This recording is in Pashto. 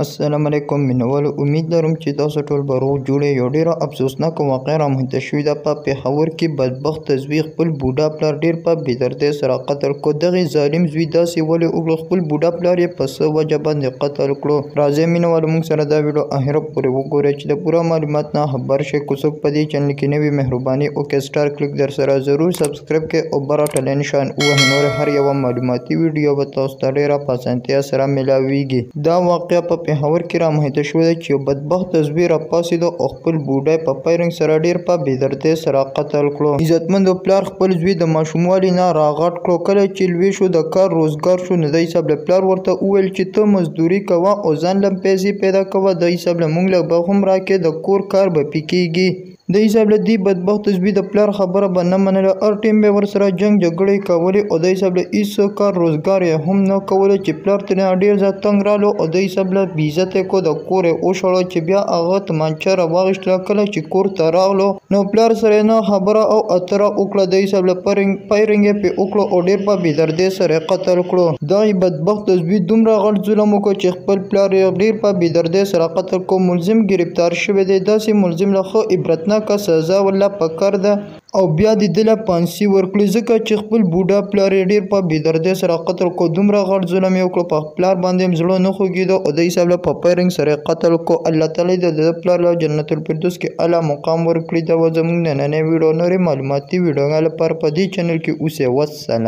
السلام علیکم مینوالو، امید لرم چې تاسو ټول به روغ جوړ. یو ډیره افسوسناکه واقعه رامنځته شوې ده په پېښور کې. بدبخت زوی خپل بوډا پلار ډیر په بېدردۍ سره قتل کړ. دغې ظالم زوی داسې ولې وکړل؟ خپل بوډا پلار یې په څه وجه باندې قتل کړو؟ راځئ مینوالو موږ سره دا ویډیو اخره پورې وګورئ چې د پوره معلومات نه خبر شئ. که څوک په دې چینل کې نوي مهرباني وکړئ سټار کلیک در سره ضرور سبسکرایب کړئ او بره ټلی نشان ووهئ. نور هر یوه معلوماتي ویډیو به تاسو ته ډیره په اسانتیا سره میلاویږي. دا واقعه په پېښور کې رامنځته شوې ده چې یو بدبخته زوی راپاڅېد او خپل بوډا په فایرنګ سره ډیر په بېدردۍ سره قتل کړو. عزتمندو پلار خپل زوی د ماشوموالي نه راغټ کړو. کله چې لوی شو د کار روزګار شو نو د حساب له پلار ورته وویل چې ته مزدوري کوه او ځان له پیسې پیدا کوه، د حساب له موږ له به هم راکې د کور کار به پې کېږي. د حساب له دې بدبخت زوی د پلار خبره به نه منله. هر ټیم به ورسره جنګ جګړې کولې او د حساب له هېڅ کار روزګار یې هم نه کولی چې پلار ترې ډېر زیات تنګ رالو او د حساب له بېعزته یې کړو. د کور یې وشړو چې بیا هغه تومانچه راواخیستله. کله چې کور ته راغلو نو پلار سره یې نه خبره او اتره وکړه. د حساب له فایرنګ یې پرې وکړو او ډېر په بېدردۍ سره یې قتل کړو. دغې بدبخت زوی دومره غټ ظلم وکړ چې خپل پلار یې ډېر په بېدردۍ سره قتل کړو. ملزم ګرفتار شوی دی. داسې ملزم له ښه عبرتناکه سزا ورله پکار ده او بیا د ده له پانسي ورکړي، ځکه چې خپل بوډا پلار یې ډېر په بېدردۍ سره قتل کړو. دومره غټ ظلم یې وکړو، په پلار باندې هم زړه نه خوږېده او د حساب له په فایرنګ سره یې قتل کړو. الله تعالی د ده پلار له جنت الفردوس کې اعلی مقام ورکړي. دا وه زموږ نننۍ ویډیو. نورې معلوماتي ویډیوګانو لپاره په دې چینل کې اوسئ. والسلام.